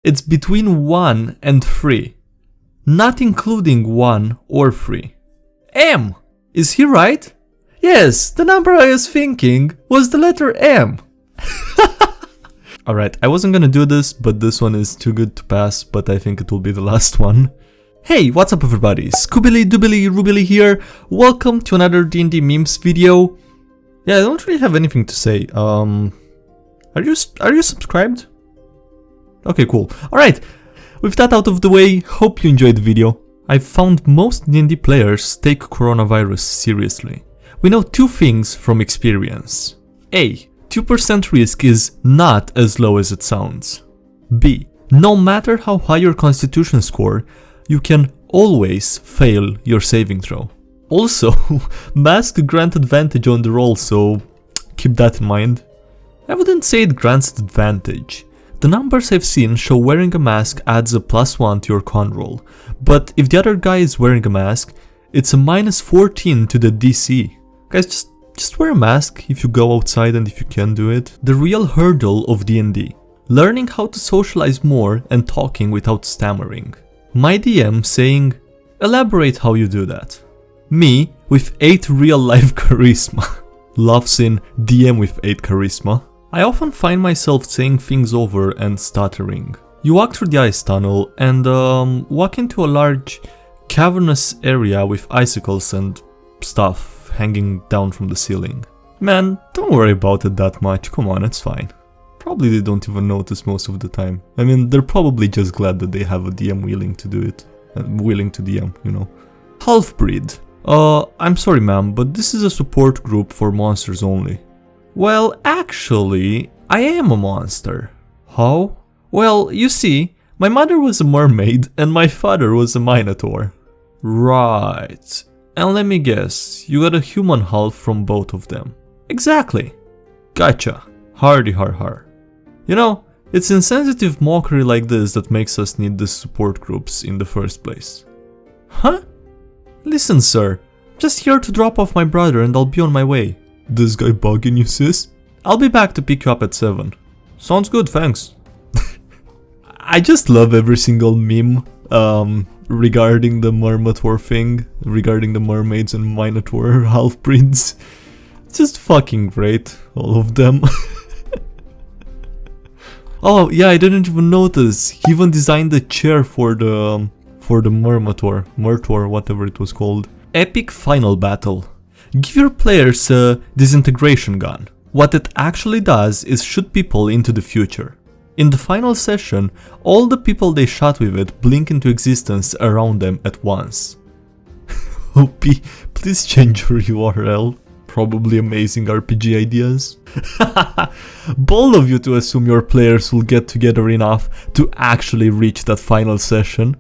It's between 1 and 3, not including 1 or 3. M! Is he right? Yes, the number I was thinking was the letter M. Alright, I wasn't gonna do this, but this one is too good to pass, but I think it will be the last one. Hey, what's up everybody? Scoobily Doobily Roobily here. Welcome to another DnDMemes video. Yeah, I don't really have anything to say. Are you subscribed? Okay, cool. Alright, with that out of the way, hope you enjoyed the video. I've found most D&D players take coronavirus seriously. We know two things from experience. A. 2% risk is not as low as it sounds. B. No matter how high your constitution score, you can always fail your saving throw. Also, mask grant advantage on the roll, so keep that in mind. I wouldn't say it grants advantage. The numbers I've seen show wearing a mask adds a +1 to your con roll, but if the other guy is wearing a mask, it's a -14 to the DC. Guys, just wear a mask if you go outside and if you can do it. The real hurdle of D&D. Learning how to socialize more and talking without stammering. My DM saying, elaborate how you do that. Me with 8 real life charisma. Laughs in DM with 8 charisma. I often find myself saying things over and stuttering. You walk through the ice tunnel and walk into a large cavernous area with icicles and stuff hanging down from the ceiling. Man, don't worry about it that much, come on, it's fine. Probably they don't even notice most of the time. I mean, they're probably just glad that they have a DM willing to do it. Willing to DM, you know. Half-breed. I'm sorry ma'am, but this is a support group for monsters only. Well, actually, I am a monster. How? Well, you see, my mother was a mermaid and my father was a minotaur. Right. And let me guess, you got a human half from both of them. Exactly. Gotcha. Hardy har har. You know, it's insensitive mockery like this that makes us need these support groups in the first place. Huh? Listen, sir, I'm just here to drop off my brother and I'll be on my way. This guy bugging you, sis? I'll be back to pick you up at 7. Sounds good, thanks. I just love every single meme regarding the Mermator thing, regarding the mermaids and minotaur half-breeds. It's just fucking great, all of them. Oh yeah, I didn't even notice. He even designed a chair for the Mertor, whatever it was called. Epic final battle. Give your players a disintegration gun. What it actually does is shoot people into the future. In the final session, all the people they shot with it blink into existence around them at once. OP, please change your URL. Probably amazing RPG ideas. Bold of you to assume your players will get together enough to actually reach that final session.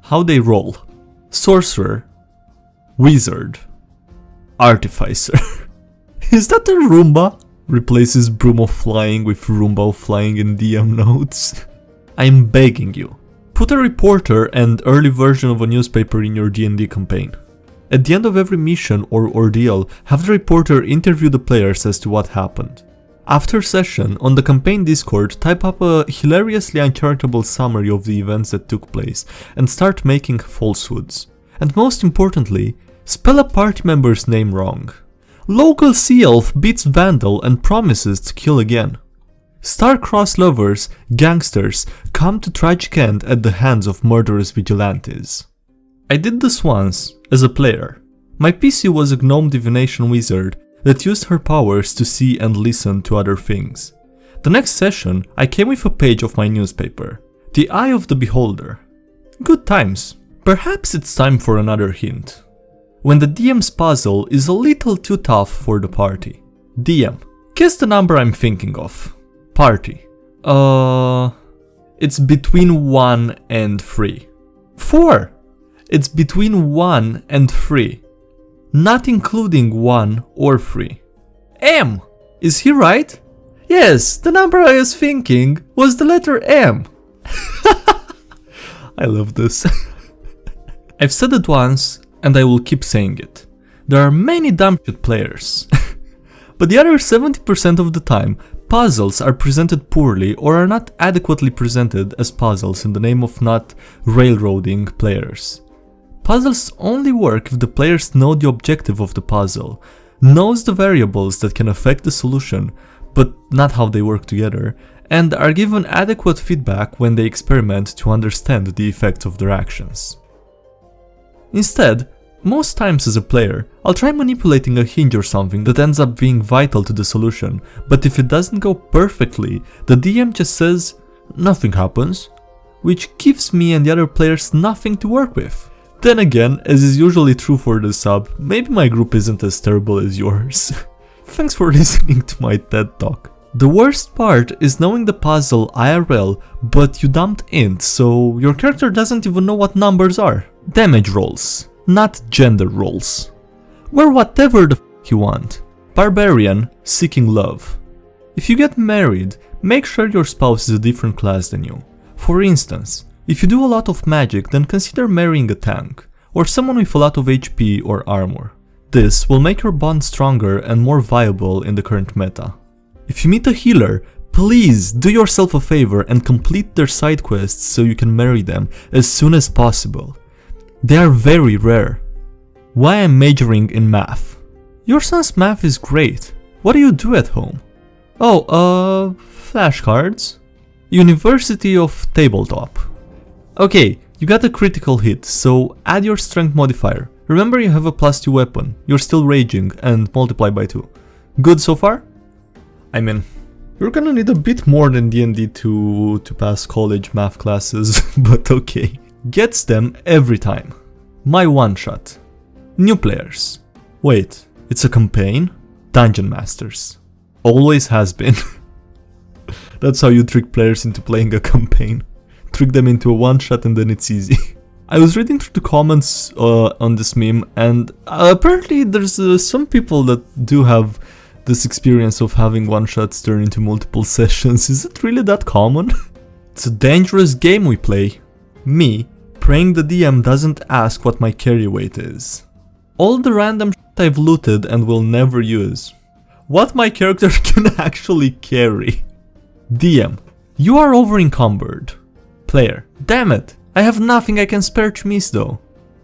How they roll. Sorcerer. Wizard. Artificer. Is that a Roomba? Replaces Broom of Flying with Roomba of Flying in DM notes. I'm begging you. Put a reporter and early version of a newspaper in your D&D campaign. At the end of every mission or ordeal, have the reporter interview the players as to what happened. After session, on the campaign Discord, type up a hilariously uncharitable summary of the events that took place and start making falsehoods. And most importantly, spell a party member's name wrong. Local sea elf beats Vandal and promises to kill again. Star-crossed lovers, gangsters, come to tragic end at the hands of murderous vigilantes. I did this once, as a player. My PC was a Gnome divination wizard that used her powers to see and listen to other things. The next session, I came with a page of my newspaper. The Eye of the Beholder. Good times. Perhaps it's time for another hint. When the DM's puzzle is a little too tough for the party. DM, guess the number I'm thinking of. Party. It's between 1 and 3. 4! It's between 1 and 3. Not including 1 or 3. M! Is he right? Yes, the number I was thinking was the letter M. I love this. I've said it once, and I will keep saying it. There are many dumb shit players. But the other 70% of the time, puzzles are presented poorly or are not adequately presented as puzzles in the name of not railroading players. Puzzles only work if the players know the objective of the puzzle, knows the variables that can affect the solution, but not how they work together, and are given adequate feedback when they experiment to understand the effects of their actions. Instead, most times as a player, I'll try manipulating a hinge or something that ends up being vital to the solution, but if it doesn't go perfectly, the DM just says, "Nothing happens," which gives me and the other players nothing to work with. Then again, as is usually true for the sub, maybe my group isn't as terrible as yours. Thanks for listening to my TED Talk. The worst part is knowing the puzzle IRL, but you dumped int, so your character doesn't even know what numbers are. Damage rolls, not gender rolls. Wear whatever the f you want. Barbarian, seeking love. If you get married, make sure your spouse is a different class than you. For instance, if you do a lot of magic, then consider marrying a tank, or someone with a lot of HP or armor. This will make your bond stronger and more viable in the current meta. If you meet a healer, please do yourself a favor and complete their side quests so you can marry them as soon as possible. They are very rare. Why I'm majoring in math? Your son's math is great. What do you do at home? Oh, flashcards. University of Tabletop. Okay, you got a critical hit, so add your strength modifier. Remember you have a +2 weapon, you're still raging, and multiply by 2. Good so far? I mean, you're gonna need a bit more than D&D to pass college math classes, but okay. Gets them every time. My one-shot. New players. Wait, it's a campaign? Dungeon Masters. Always has been. That's how you trick players into playing a campaign. Trick them into a one-shot and then it's easy. I was reading through the comments on this meme, and apparently there's some people that do have this experience of having one-shots turn into multiple sessions. Is it really that common? It's a dangerous game we play. Me, praying the DM doesn't ask what my carry weight is. All the random shit I've looted and will never use. What my character can actually carry. DM, you are over encumbered. Player, damn it, I have nothing I can spare to miss though.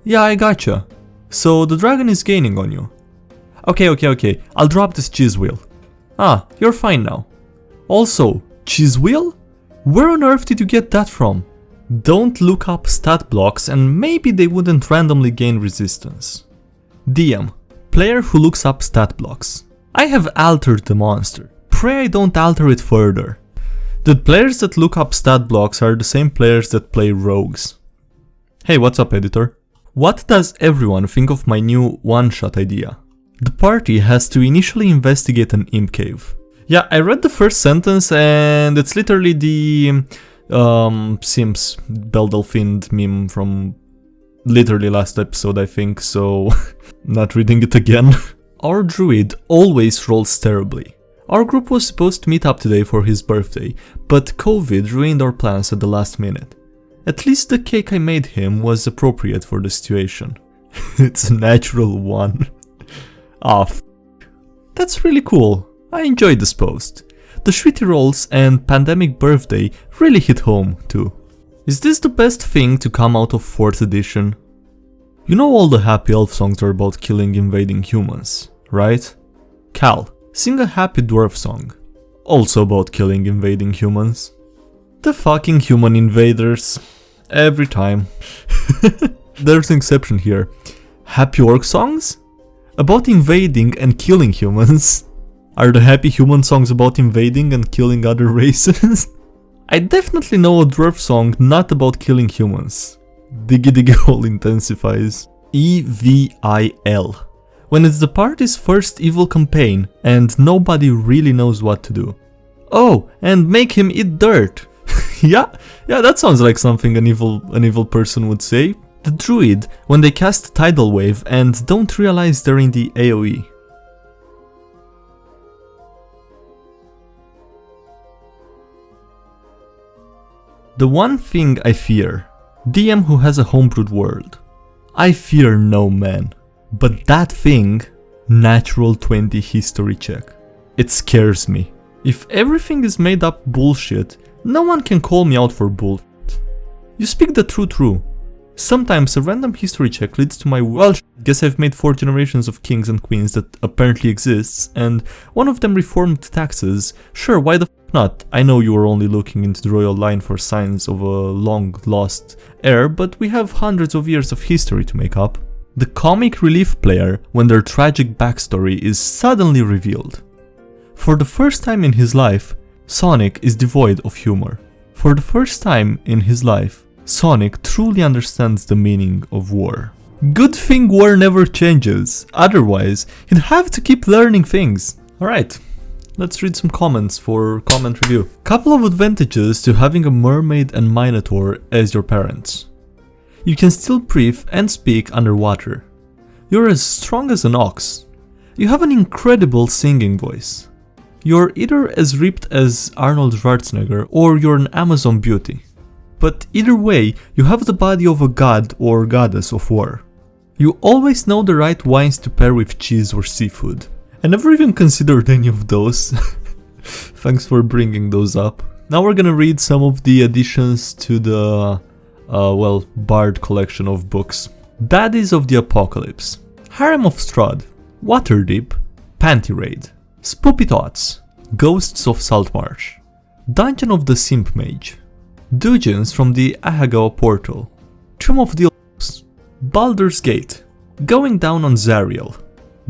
Yeah, I gotcha. So the dragon is gaining on you. Okay, I'll drop this cheese wheel. Ah, you're fine now. Also, cheese wheel? Where on earth did you get that from? Don't look up stat blocks and maybe they wouldn't randomly gain resistance. DM, player who looks up stat blocks. I have altered the monster. Pray I don't alter it further. The players that look up stat blocks are the same players that play rogues. Hey, what's up, editor? What does everyone think of my new one-shot idea? The party has to initially investigate an imp cave. Yeah, I read the first sentence and it's literally the Sims Beldelfind meme from literally last episode, I think, so not reading it again. Our druid always rolls terribly. Our group was supposed to meet up today for his birthday, but COVID ruined our plans at the last minute. At least the cake I made him was appropriate for the situation. It's a natural 1. Ah, that's really cool. I enjoyed this post. The shitty rolls and pandemic birthday really hit home too. Is this the best thing to come out of 4th edition? You know all the happy elf songs are about killing invading humans, right? Cal, sing a happy dwarf song. Also about killing invading humans. The fucking human invaders. Every time. There's an exception here. Happy orc songs? About invading and killing humans. Are the happy human songs about invading and killing other races? I definitely know a dwarf song not about killing humans. Diggy diggy hole intensifies. EVIL. When it's the party's first evil campaign and nobody really knows what to do. Oh, and make him eat dirt. yeah, that sounds like something an evil person would say. The druid when they cast tidal wave and don't realize they're in the AoE. The one thing I fear, DM who has a homebrewed world. I fear no man, but that thing, natural 20 history check. It scares me. If everything is made up bullshit, no one can call me out for bullshit. You speak the truth. Sometimes a random history check leads to my well, guess I've made 4 generations of kings and queens that apparently exists, and one of them reformed taxes. Sure, why the f not? I know you were only looking into the royal line for signs of a long lost heir, but we have hundreds of years of history to make up. The comic relief player when their tragic backstory is suddenly revealed. For the first time in his life, Sonic is devoid of humor. For the first time in his life, Sonic truly understands the meaning of war. Good thing war never changes, otherwise he'd have to keep learning things. Alright, let's read some comments for comment review. Couple of advantages to having a mermaid and minotaur as your parents. You can still breathe and speak underwater. You're as strong as an ox. You have an incredible singing voice. You're either as ripped as Arnold Schwarzenegger or you're an Amazon beauty. But either way, you have the body of a god or goddess of war. You always know the right wines to pair with cheese or seafood. I never even considered any of those. Thanks for bringing those up. Now we're gonna read some of the additions to the, Bard collection of books. Daddies of the Apocalypse, Harem of Strahd, Waterdeep, Panty Raid, Spoopy Thoughts, Ghosts of Saltmarsh, Dungeon of the Simp Mage, Dungeons from the Ahagawa Portal, Tomb of the Elves, Baldur's Gate, Going Down on Zariel,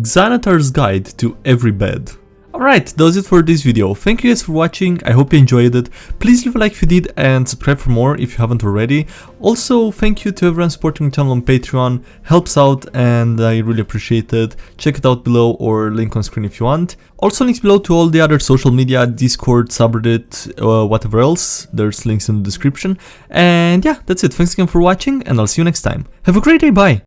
Xanatar's Guide to Every Bed. Alright, that was it for this video. Thank you guys for watching, I hope you enjoyed it. Please leave a like if you did and subscribe for more if you haven't already. Also, thank you to everyone supporting the channel on Patreon, helps out and I really appreciate it. Check it out below or link on screen if you want. Also links below to all the other social media, Discord, subreddit, whatever else. There's links in the description. And yeah, that's it. Thanks again for watching and I'll see you next time. Have a great day, bye!